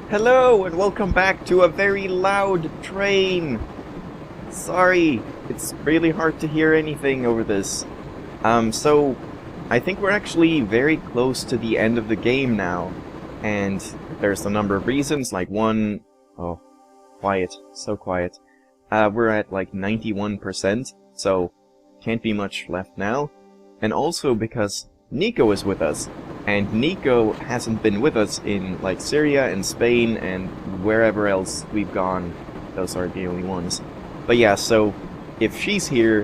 Hello and welcome back to a very loud train. Sorry, it's really hard to hear anything over this. So I think we're actually very close to the end of the game now. And there's a number of reasons, like one... Oh, quiet. So quiet. We're at like 91%, so can't be much left now. And also because Nico is with us. And Nico hasn't been with us in like Syria and Spain and wherever else we've gone. Those are the only ones. But yeah, so if she's here,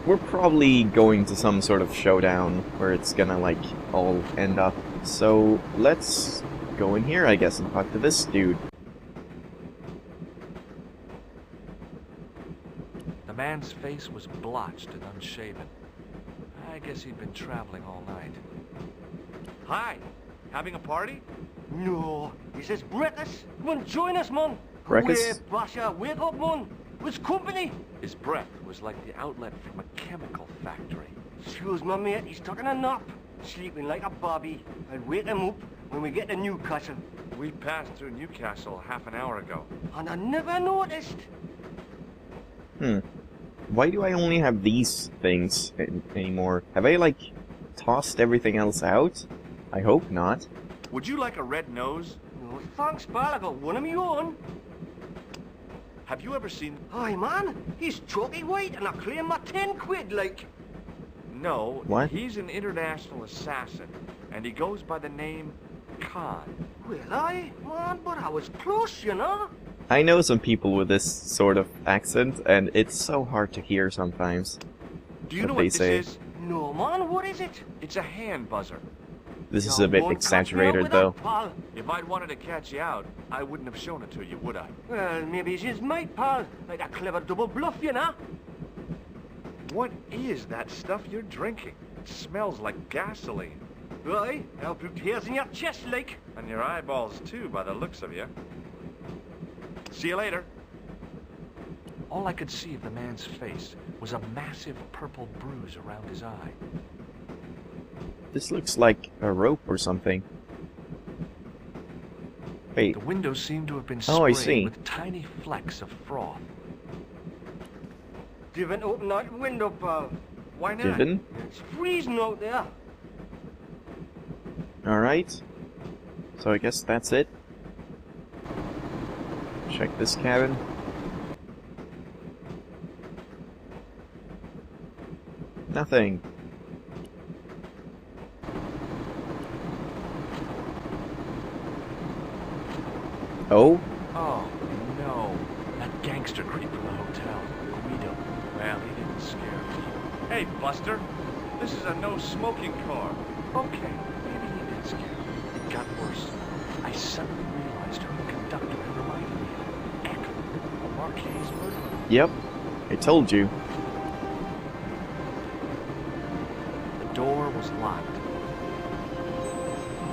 we're probably going to some sort of showdown where it's gonna like all end up. So let's go in here, I guess, and talk to this dude. The man's face was blotched and unshaven. I guess he'd been traveling all night. Hi! Having a party? No, this is breakfast. Come on, join us, man. Breakfast? Wait, Basha, wake up, man. It's company. His breath was like the outlet from a chemical factory. Excuse my mate, he's taking a nap. Sleeping like a babby. I'll wake him up when we get to Newcastle. We passed through Newcastle half an hour ago. And I never noticed. Why do I only have these things anymore? Have I like tossed everything else out? I hope not. Would you like a red nose? No, thanks, pal. I got one of my own. Have you ever seen... Hi, man. He's chalky white and I claim my 10 quid, like. No, What? He's an international assassin, and he goes by the name Khan. Well, man, but I was close, you know. I know some people with this sort of accent, and it's so hard to hear sometimes. Do you know they what say. this is? No, man, what is it? It's a hand buzzer. This is a bit exaggerated, though. Pal. If I'd wanted to catch you out, I wouldn't have shown it to you, would I? Well, maybe she's my pal. Like a clever double bluff, you know? What is that stuff you're drinking? It smells like gasoline. Right, help you tears in your chest, like. And your eyeballs, too, by the looks of you. See you later. All I could see of the man's face was a massive purple bruise around his eye. This looks like a rope or something. Wait, The windows seemed to have been Oh, I sprayed see. with tiny flecks of froth. Divin, open that window, pal. Why not? Divin? It's freezing out there. Alright. So I guess that's it. Check this cabin. Nothing. Oh? Oh, no. That gangster creep from the hotel. Guido. Well, he didn't scare me. Hey, Buster. This is a no-smoking car. Okay, maybe he did scare me. It got worse. I suddenly realized who the conductor had reminded me of. Eck, a Marquez murderer. Yep. I told you. The door was locked.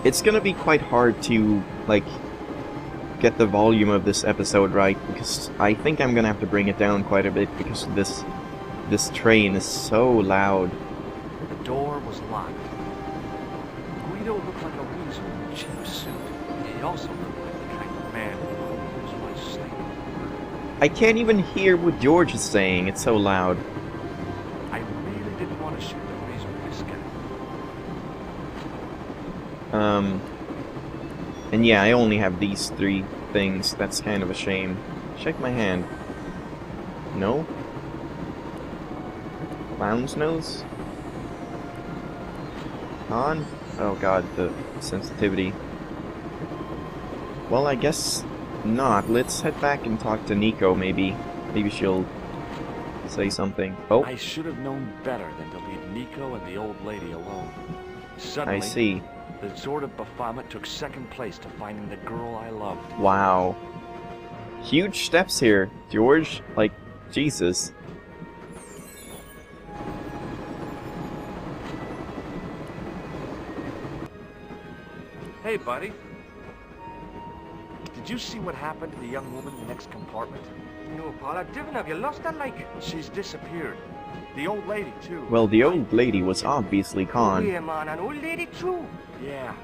It's gonna be quite hard to, like, get the volume of this episode right, because I think I'm gonna have to bring it down quite a bit, because this train is so loud. The door was locked. Guido looked like a weasel in a cheap suit. He also looked like the kind of man who would his wife's slave. I can't even hear what George is saying, it's so loud. I really didn't want to shoot the razor with this guy. And yeah, I only have these 3 things, that's kind of a shame. Check my hand. No? Clown's nose? On? Oh god, the sensitivity. Well, I guess not. Let's head back and talk to Nico, maybe. Maybe she'll say something. Oh, I should have known better than to leave Nico and the old lady alone. Suddenly, I see. the sword of Baphomet took second place to finding the girl I loved. Wow. Huge steps here, George. Like, Jesus. Hey, buddy. Did you see what happened to the young woman in the next compartment? No, pal, I didn't. Have you lost her, like? She's disappeared. The old lady, too. Well, the old lady was obviously Khan. Yeah, man, an old lady too. Yeah.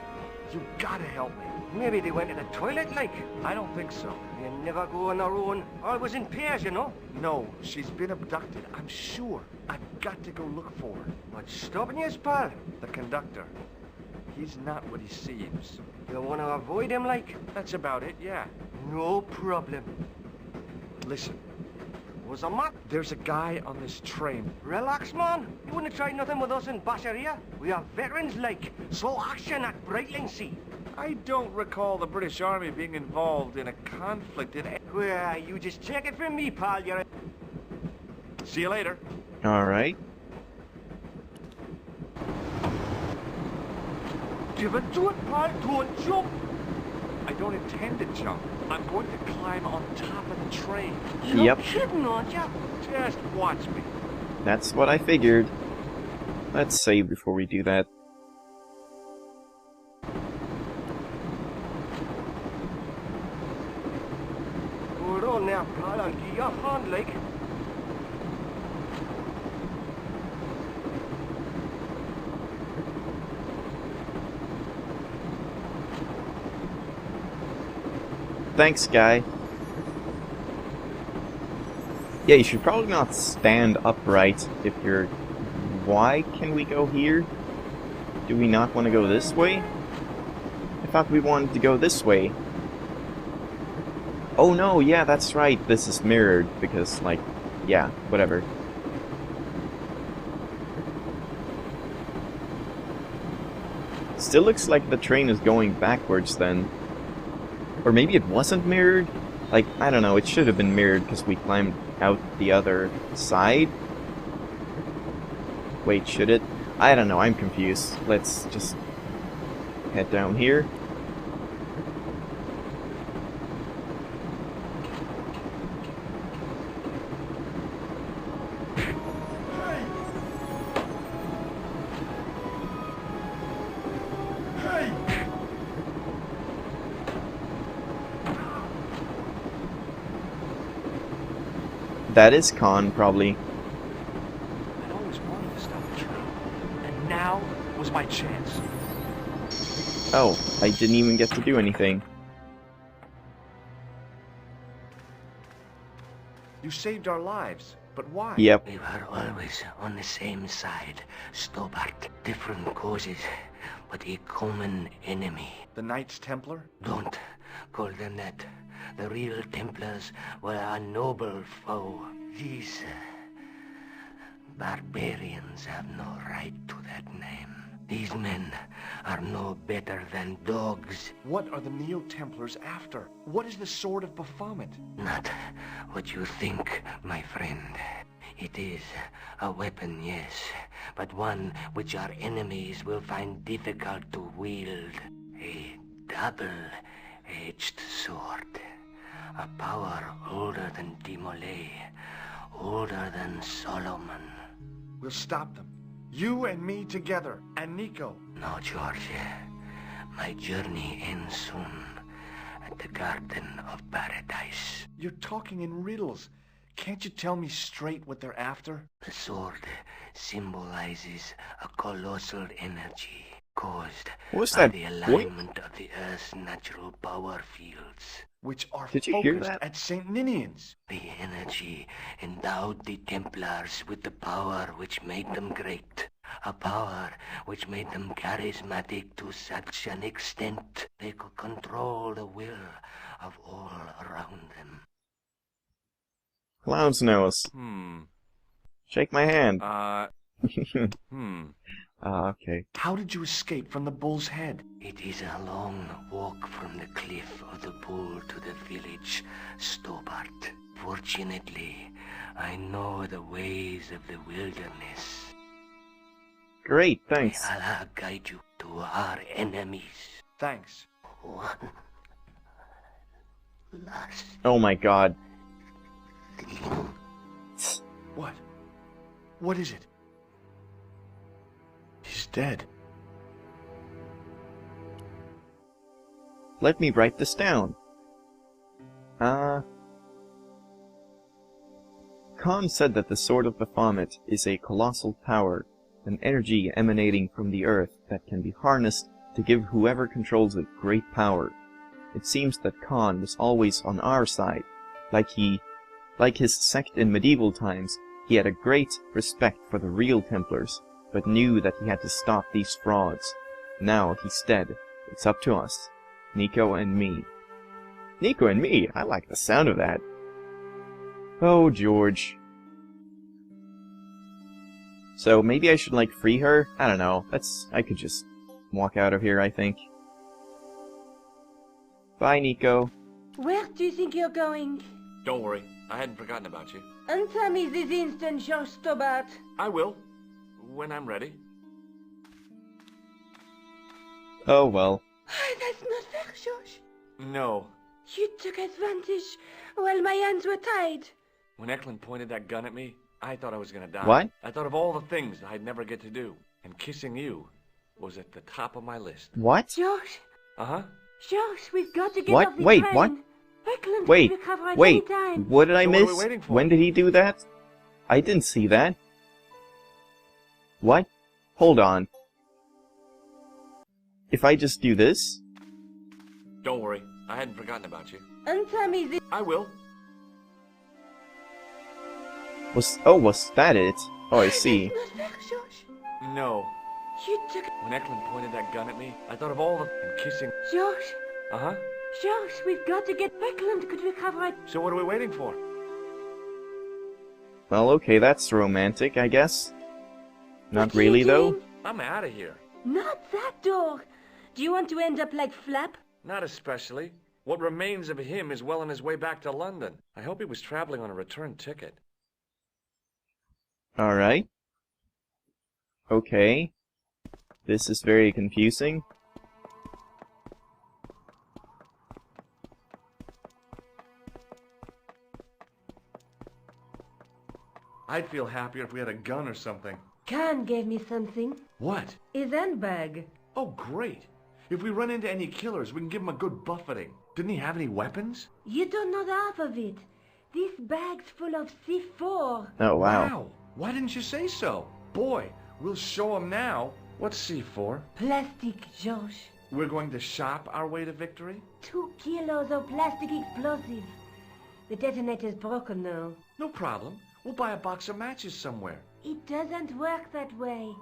You gotta help me. Maybe they went to the toilet, like. I don't think so. They never go on their own. Always in pairs, you know. No, she's been abducted, I'm sure. I've got to go look for her. What's stopping you, pal? The conductor. He's not what he seems. You want to avoid him, like? That's about it, yeah. No problem. Listen, Was a mat? there's a guy on this train. Relax, man. You wouldn't have tried nothing with us in Basharia. We are veterans, like. Slow action at Breitling Sea. I don't recall the British Army being involved in a conflict in... Well, you just take it from me, pal. You're a... See you later. Alright. Give it to it, pal. Don't jump. I don't intend to jump. I'm going to climb on top of the train. You're Yep. kidding, aren't you? Just watch me. That's what I figured. Let's save before we do that. Hold on now, pal. I'll give you a hand, like. Thanks, guy. Yeah, you should probably not stand upright if you're... Why can we go here? Do we not want to go this way? I thought we wanted to go this way. Oh no, yeah, that's right. This is mirrored because, like, yeah, whatever. Still looks like the train is going backwards then. Or maybe it wasn't mirrored? Like, I don't know, it should have been mirrored because we climbed out the other side. Wait, should it? I don't know, I'm confused. Let's just head down here. That is Khan, probably. I'd always wanted to stop the train. And now was my chance. Oh, I didn't even get to do anything. You saved our lives, but why? Yep. We were always on the same side. Stobart. Different causes, but a common enemy. The Knights Templar? Don't call them that. The real Templars were a noble foe. These barbarians have no right to that name. These men are no better than dogs. What are the Neo-Templars after? What is the Sword of Baphomet? Not what you think, my friend. It is a weapon, yes, but one which our enemies will find difficult to wield. A double-edged sword. A power older than Dimolay, older than Solomon. We'll stop them. You and me together, and Nico. No, George. My journey ends soon at the Garden of Paradise. You're talking in riddles. Can't you tell me straight what they're after? The sword symbolizes a colossal energy caused What was by that the point? alignment of the Earth's natural power fields. Which are Did you hear focused that? at St. Ninian's. The energy endowed the Templars with the power which made them great. A power which made them charismatic to such an extent they could control the will of all around them. Clown's nose. Shake my hand. Okay. How did you escape from the bull's head? It is a long walk from the cliff of the Bull to the village, Stobart. Fortunately, I know the ways of the wilderness. Great, thanks. May Allah guide you to our enemies. Thanks. One last Oh my god. thing. What? What is it? He's dead. Let me write this down. Khan said that the Sword of Baphomet is a colossal power, an energy emanating from the earth that can be harnessed to give whoever controls it great power. It seems that Khan was always on our side. Like his sect in medieval times, he had a great respect for the real Templars, but knew that he had to stop these frauds. Now he's dead. It's up to us. Nico and me. Nico and me? I like the sound of that. Oh, George. So maybe I should, like, free her? I don't know. I could just walk out of here, I think. Bye, Nico. Where do you think you're going? Don't worry, I hadn't forgotten about you. Answer me this instant, George Stobart. I will, when I'm ready. Oh, well. That's not fair, George. No. You took advantage while my hands were tied. When Eklund pointed that gun at me, I thought I was gonna die. What? I thought of all the things I'd never get to do, and kissing you was at the top of my list. What? George, Uh-huh. George, we've got to get What? off the Wait, train. what? Eklund Wait, will recover at wait, any time. what did I So what are we miss? waiting for? When did he do that? I didn't see that. What? Hold on. If I just do this? Don't worry, I hadn't forgotten about you. Answer me this. I will. Was that it? Oh, I see. That's not fair, George. No. You took... When Eklund pointed that gun at me, I thought of all the... and kissing... George, Uh-huh. George, we've got to get... Eklund could recover at... So what are we waiting for? Well, okay, that's romantic, I guess. Not What are you really, though. doing? I'm out of here. Not that door. Do you want to end up like Flap? Not especially. What remains of him is well on his way back to London. I hope he was traveling on a return ticket. Alright. Okay. This is very confusing. I'd feel happier if we had a gun or something. Khan gave me something. What? His handbag. Oh, great. If we run into any killers, we can give them a good buffeting. Didn't he have any weapons? You don't know the half of it. This bag's full of C4. Oh, wow. Why didn't you say so? Boy, we'll show him now. What's C4? Plastic, George. We're going to shop our way to victory? 2 kilos of plastic explosive. The detonator's broken now. No problem. We'll buy a box of matches somewhere. It doesn't work that way.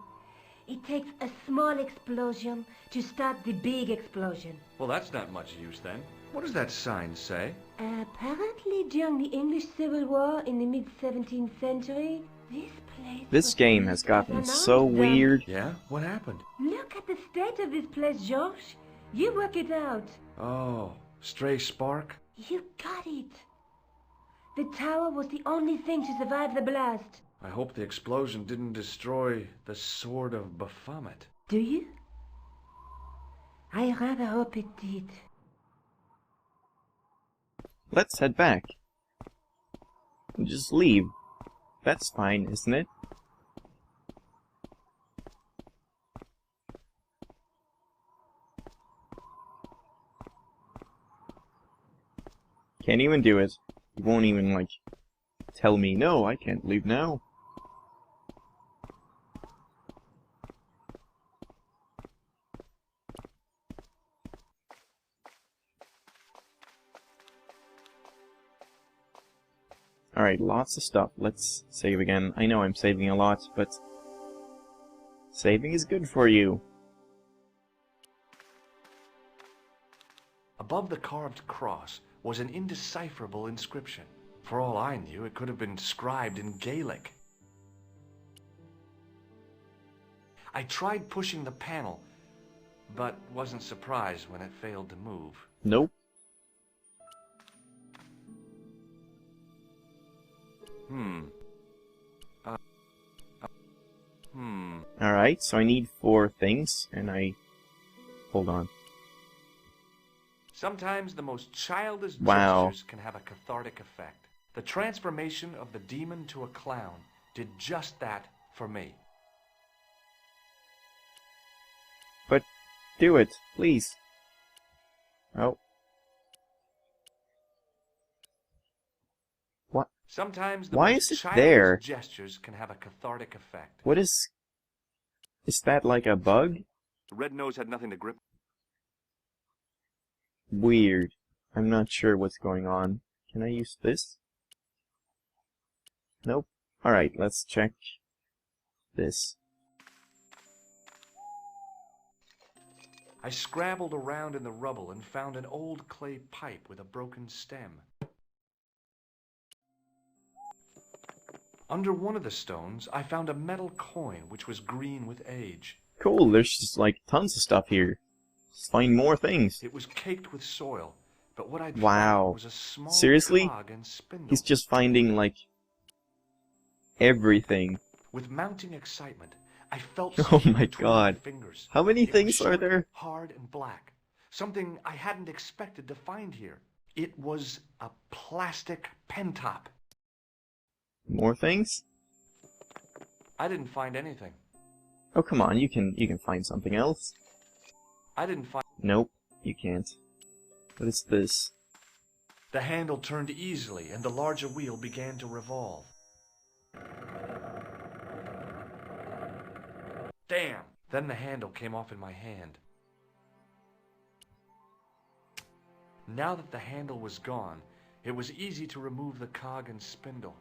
It takes a small explosion to start the big explosion. Well, that's not much use then. What does that sign say? Apparently during the English Civil War in the mid-17th century, This was game used has as gotten an so arms dump. weird. Yeah? What happened? Look at the state of this place, George. You work it out. Oh, stray spark? You got it. The tower was the only thing to survive the blast. I hope the explosion didn't destroy the Sword of Baphomet. Do you? I rather hope it did. Let's head back. Just leave. That's fine, isn't it? Can't even do it. You won't even, like, tell me, no, I can't leave now. Alright, lots of stuff. Let's save again. I know I'm saving a lot, but saving is good for you. Above the carved cross was an indecipherable inscription. For all I knew, it could have been scribed in Gaelic. I tried pushing the panel, but wasn't surprised when it failed to move. Nope. Alright, so I need 4 things, and hold on. Sometimes the most childish Wow. gestures can have a cathartic effect. The transformation of the demon to a clown did just that for me. But do it, please. Oh. What? Sometimes the Why most is it childish there? gestures can have a cathartic effect. What is that, like a bug? The red nose had nothing to grip. Weird. I'm not sure what's going on. Can I use this? Nope. Alright, let's check this. I scrabbled around in the rubble and found an old clay pipe with a broken stem. Under one of the stones, I found a metal coin which was green with age. Cool, there's just like tons of stuff here. Let's find more things. It was caked with soil, but what I'd Wow. found was a small Seriously? cog and spindle. He's just finding like everything. With mounting excitement, I felt Oh something my between god. my fingers. How many It was things are short, there? hard and black. Something I hadn't expected to find here. It was a plastic pen top. More things? I didn't find anything. Oh come on, you can find something else. I didn't find... Nope, you can't. What is this? The handle turned easily and the larger wheel began to revolve. Damn! Then the handle came off in my hand. Now that the handle was gone, it was easy to remove the cog and spindle.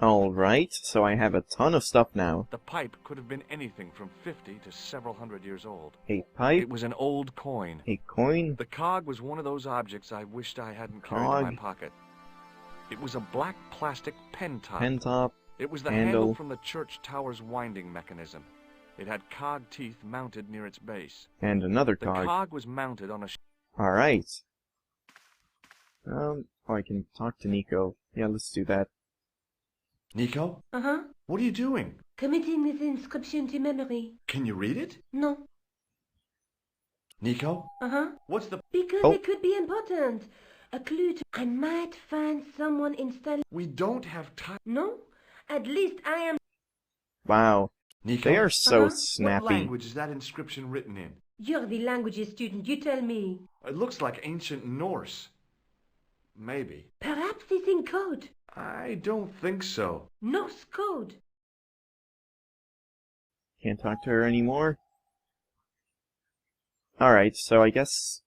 Alright, so I have a ton of stuff now. The pipe could have been anything from 50 to several hundred years old. A pipe, It was an old coin. a coin, The cog was one of those objects I wished I hadn't carried in Cog. my pocket. It was a black plastic pen top. pen top, It was the handle. handle from the church tower's winding mechanism. It had cog teeth mounted near its base. and another The cog. cog was mounted on a... Alright. Oh, I can talk to Nico. Yeah, let's do that. Nico? Uh-huh. What are you doing? Committing this inscription to memory. Can you read it? No. Nico? Uh-huh. What's the... Because Oh. it could be important. A clue to... I might find someone installing... We don't have time. No? At least I am... Wow, Nico? they are so Uh-huh. What snappy. language is that inscription written in? You're the languages student, you tell me. It looks like ancient Norse. Maybe. Perhaps it's in code. I don't think so. Norse code. Can't talk to her anymore. Alright, so I guess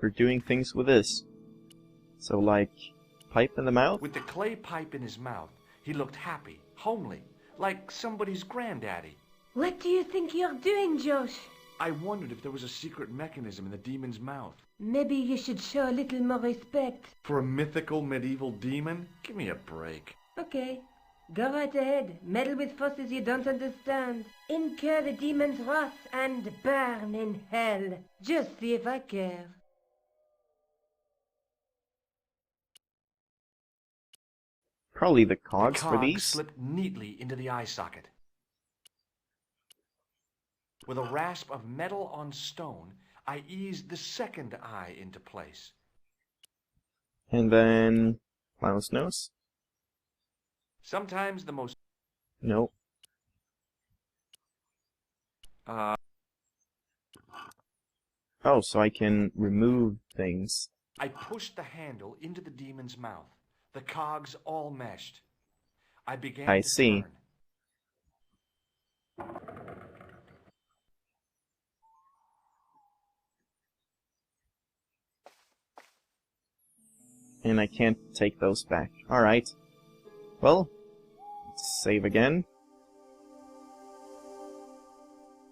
we're doing things with this. So like, pipe in the mouth? With the clay pipe in his mouth, he looked happy, homely, like somebody's granddaddy. What do you think you're doing, Josh? I wondered if there was a secret mechanism in the demon's mouth. Maybe you should show a little more respect. For a mythical medieval demon? Give me a break. Okay. Go right ahead. Meddle with forces you don't understand. Incur the demon's wrath and burn in hell. Just see if I care. Probably the cogs The for cog these. slipped neatly into the eye socket. With a rasp of metal on stone, I eased the second eye into place. And then clown's nose? Sometimes the most... Nope. Oh, so I can remove things. I pushed the handle into the demon's mouth. The cogs all meshed. I began I to see. turn. And I can't take those back. Alright. Well, let's save again.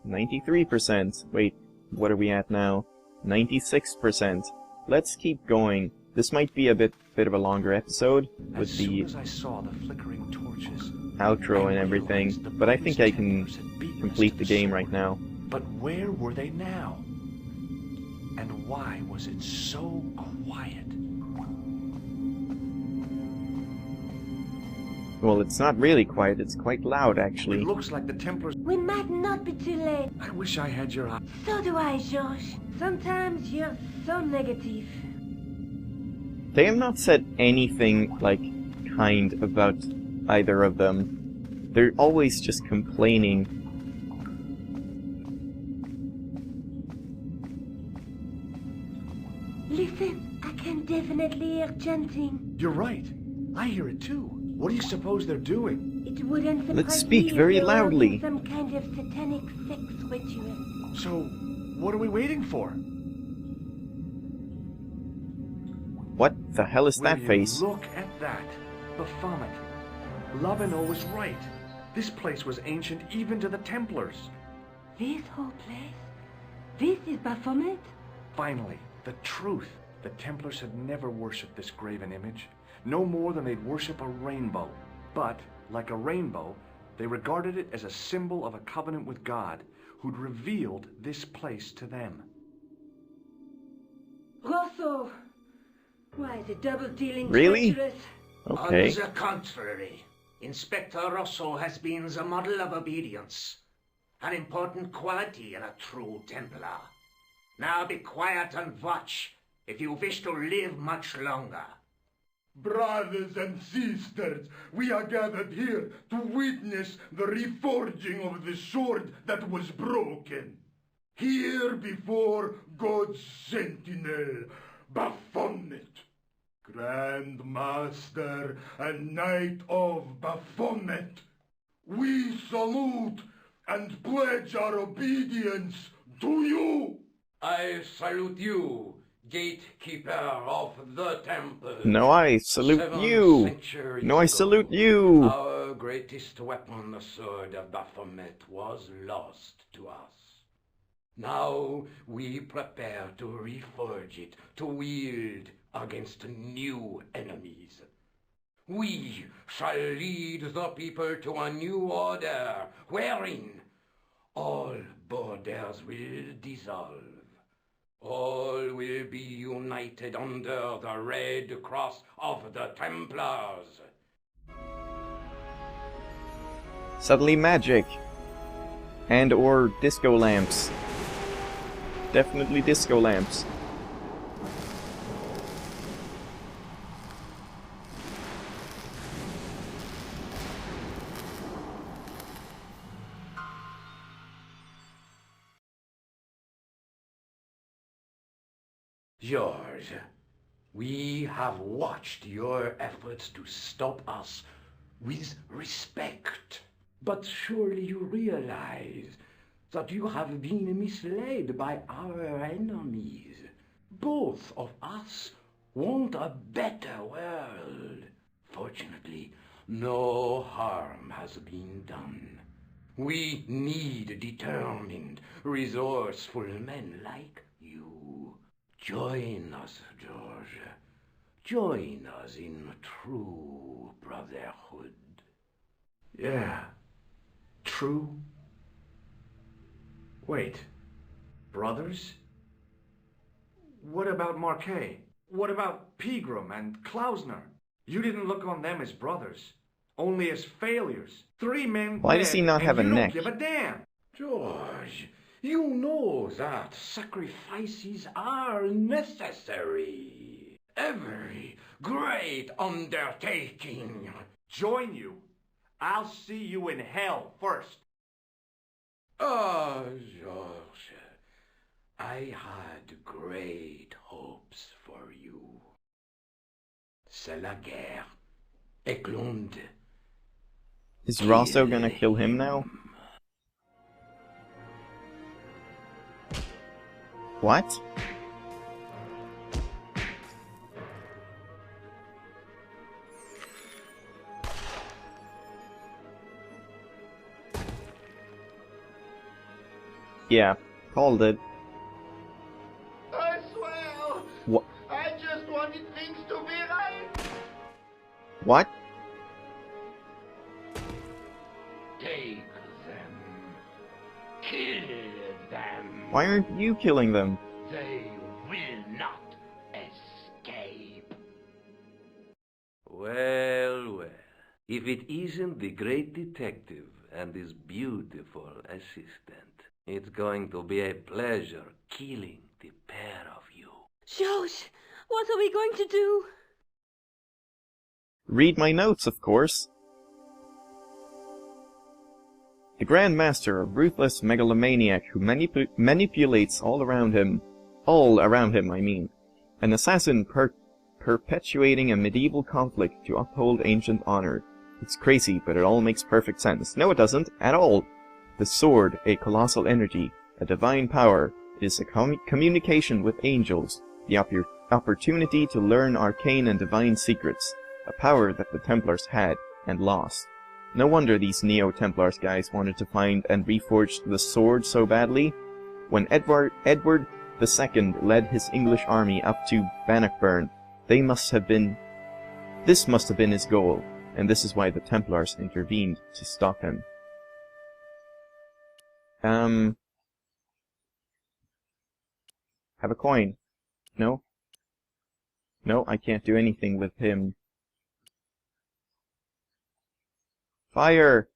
93%. Wait, what are we at now? 96%. Let's keep going. This might be a bit of a longer episode As with soon the as I saw the flickering torches, outro I and everything, realized the but I think I Buddhist can Templars had beaten us complete to the game sword. right now. But where were they now? And why was it so quiet? Well, it's not really quiet, it's quite loud actually. It looks like the Templars... We might not be too late. I wish I had your eye. So do I, Josh. Sometimes you're so negative. They have not said anything, like, kind about either of them. They're always just complaining. Listen, I can definitely hear chanting. You're right. I hear it too. What do you suppose they're doing? It wouldn't surprise Let's speak me if very they were loudly. in some kind of satanic sex ritual. So, what are we waiting for? What the hell is that Will you face? look at that. Baphomet. Lavino was right. This place was ancient even to the Templars. This whole place? This is Baphomet? Finally, the truth. The Templars had never worshipped this graven image, no more than they'd worship a rainbow. But, like a rainbow, they regarded it as a symbol of a covenant with God, who'd revealed this place to them. Rosso! Why, the double-dealing Really? treacherous. Okay. On the contrary, Inspector Rosso has been the model of obedience, an important quality in a true Templar. Now be quiet and watch, if you wish to live much longer. Brothers and sisters, we are gathered here to witness the reforging of the sword that was broken. Here before God's sentinel, Baphomet, Grand Master and Knight of Baphomet, we salute and pledge our obedience to you. I salute you, gatekeeper of the temple. No, I salute 7 you. centuries No, I ago, salute you. Our greatest weapon, the sword of Baphomet, was lost to us. Now we prepare to reforge it, to wield against new enemies. We shall lead the people to a new order, wherein all borders will dissolve. All will be united under the red cross of the Templars. Suddenly magic. And or disco lamps. Definitely disco lamps. George, we have watched your efforts to stop us with respect. But surely you realize that you have been misled by our enemies. Both of us want a better world. Fortunately, no harm has been done. We need determined, resourceful men like you. Join us, George. Join us in true brotherhood. Yeah. True? Wait. Brothers? What about Marquet? What about Pegram and Klausner? You didn't look on them as brothers, only as failures. 3 men Why dead, does he not and have a you neck? don't give a damn. George, you know that sacrifices are necessary. Every great undertaking. Join you. I'll see you in hell first. Ah, George, I had great hopes for you. C'est la guerre. Éclonde. Is Rosso gonna kill him now? What? Yeah, called it. I swear, What? I just wanted things to be right. What? Take them. Kill them. Why aren't you killing them? They will not escape. Well, well. If it isn't the great detective and his beautiful assistant, it's going to be a pleasure killing the pair of you. George, what are we going to do? Read my notes, of course. The Grand Master, a ruthless megalomaniac who manipulates all around him, I mean. An assassin perpetuating a medieval conflict to uphold ancient honor. It's crazy, but it all makes perfect sense. No, it doesn't, at all. The sword, a colossal energy, a divine power. It is a communication with angels, the opportunity to learn arcane and divine secrets, a power that the Templars had and lost. No wonder these Neo-Templars guys wanted to find and reforge the sword so badly. When Edward II led his English army up to Bannockburn, this must have been his goal, and this is why the Templars intervened to stop him. Have a coin. No? No, I can't do anything with him. Fire!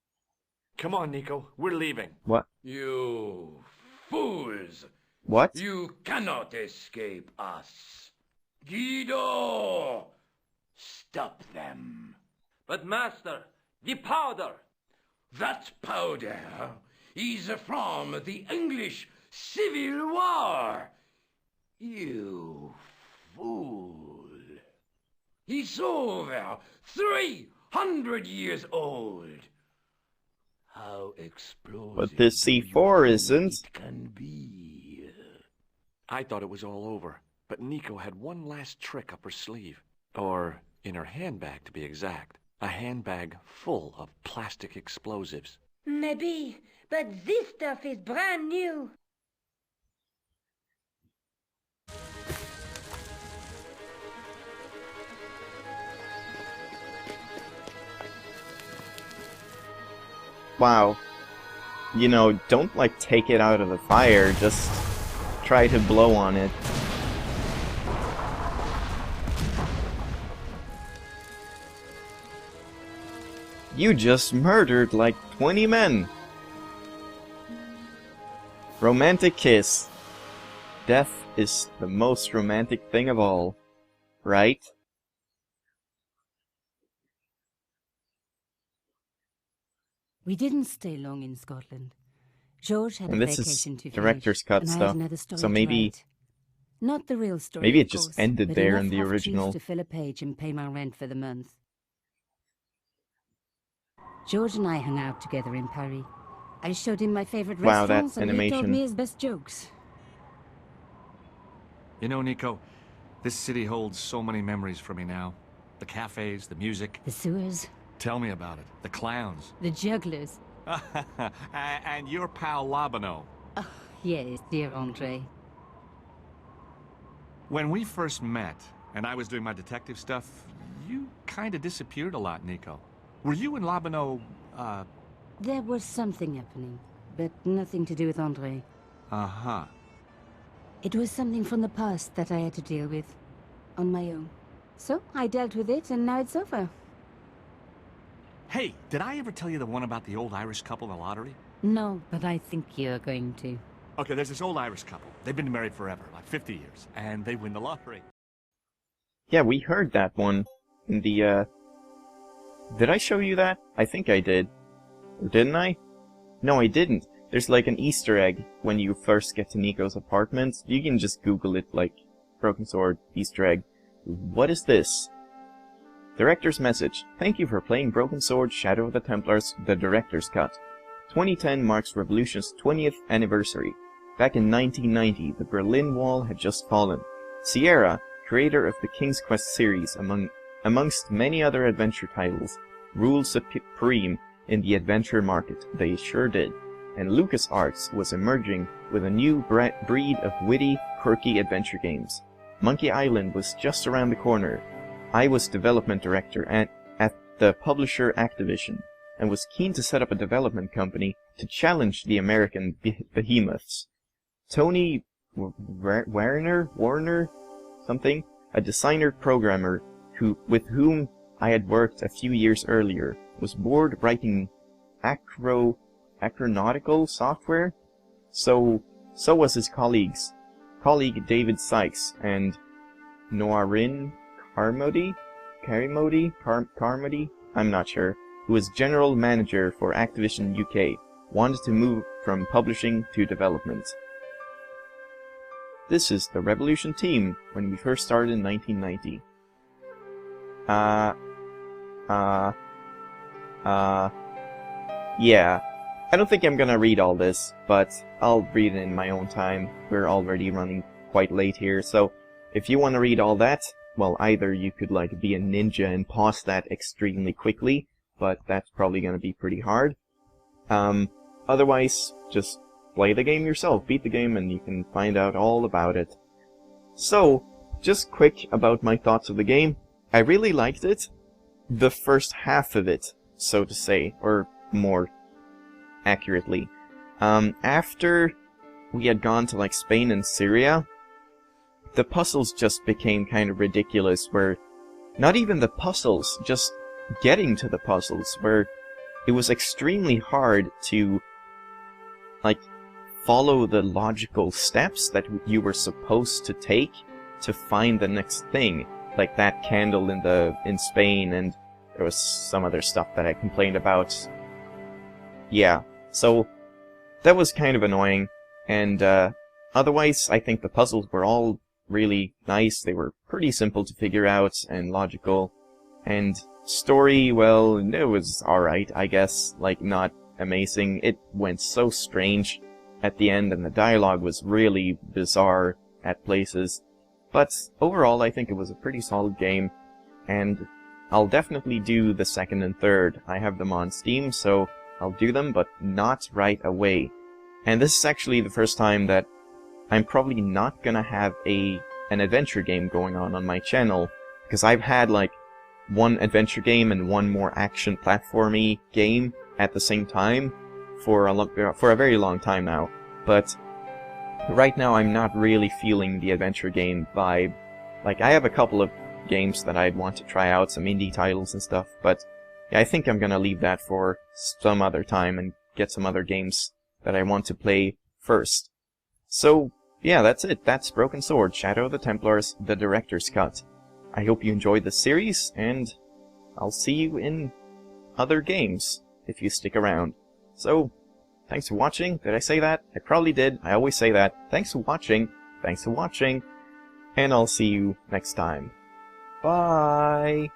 Come on, Nico. We're leaving. What? You fools! What? You cannot escape us. Guido! Stop them. But master, the powder! That powder is from the English Civil War. You fool. It's over 300 years old. How explosive But this do you C4 think isn't. it can be? I thought it was all over, but Nico had one last trick up her sleeve. Or in her handbag, to be exact. A handbag full of plastic explosives. Maybe, but this stuff is brand new. Wow. You know, don't like take it out of the fire, just try to blow on it. You just murdered like 20 men! Romantic kiss. Death is the most romantic thing of all, right? We didn't stay long in Scotland. George had And a this is vacation to director's finish, cut and I stuff, had another story so to maybe write. Not the real story, maybe it of just course, ended but there enough in the half-truths original. to fill a page and pay my rent for the month. George and I hung out together in Paris. I showed him my favorite Wow, that restaurants, and he told animation. me his best jokes. You know, Nico, this city holds so many memories for me now. The cafes, the music. The sewers, Tell me about it. The clowns. the jugglers. And your pal Labano. Yes, dear Andre. When we first met, and I was doing my detective stuff, you kind of disappeared a lot, Nico. Were you and Labano, There was something happening, but nothing to do with Andre. Uh-huh. It was something from the past that I had to deal with, on my own. So, I dealt with it, and now it's over. Hey, did I ever tell you the one about the old Irish couple in the lottery? No, but I think you're going to. Okay, there's this old Irish couple. They've been married forever, like 50 years, and they win the lottery. Yeah, we heard that one in the, Did I show you that? I think I did. Or didn't I? No, I didn't. There's like an Easter egg when you first get to Nico's apartment. You can just Google it, like, Broken Sword, Easter egg. What is this? Director's message. Thank you for playing Broken Sword, Shadow of the Templars, the Director's Cut. 2010 marks Revolution's 20th anniversary. Back in 1990, the Berlin Wall had just fallen. Sierra, creator of the King's Quest series, amongst many other adventure titles, ruled supreme in the adventure market. They sure did. And LucasArts was emerging with a new breed of witty, quirky adventure games. Monkey Island was just around the corner. I was development director at the publisher Activision, and was keen to set up a development company to challenge the American behemoths. Tony Warner, something, a designer programmer with whom I had worked a few years earlier, was bored writing acronautical software. So was his colleague David Sykes and Noarin Carmody, I'm not sure, who was general manager for Activision UK, wanted to move from publishing to development. This is the Revolution team when we first started in 1990. Yeah. I don't think I'm gonna read all this, but I'll read it in my own time. We're already running quite late here, so if you want to read all that, well, either you could, like, be a ninja and pause that extremely quickly, but that's probably gonna be pretty hard. Otherwise, just play the game yourself, beat the game, and you can find out all about it. So, just quick about my thoughts of the game. I really liked it. The first half of it, so to say, or more accurately. After we had gone to, like, Spain and Syria, the puzzles just became kind of ridiculous, where not even the puzzles, just getting to the puzzles, where it was extremely hard to, like, follow the logical steps that you were supposed to take to find the next thing, like that candle in Spain, and there was some other stuff that I complained about. Yeah, so that was kind of annoying, and otherwise I think the puzzles were all really nice. They were pretty simple to figure out and logical, and story, well, it was alright, I guess, like, not amazing. It went so strange at the end, and the dialogue was really bizarre at places. But overall, I think it was a pretty solid game, and I'll definitely do the second and third. I have them on Steam, so I'll do them, but not right away. And this is actually the first time that I'm probably not gonna have an adventure game going on my channel, because I've had, like, one adventure game and one more action platformy game at the same time for a very long time now. But right now I'm not really feeling the adventure game vibe. Like, I have a couple of games that I'd want to try out, some indie titles and stuff, but yeah, I think I'm gonna leave that for some other time and get some other games that I want to play first. So, yeah, that's it. That's Broken Sword, Shadow of the Templars, the Director's Cut. I hope you enjoyed the series, and I'll see you in other games, if you stick around. So, thanks for watching. Did I say that? I probably did. I always say that. Thanks for watching. Thanks for watching. And I'll see you next time. Bye!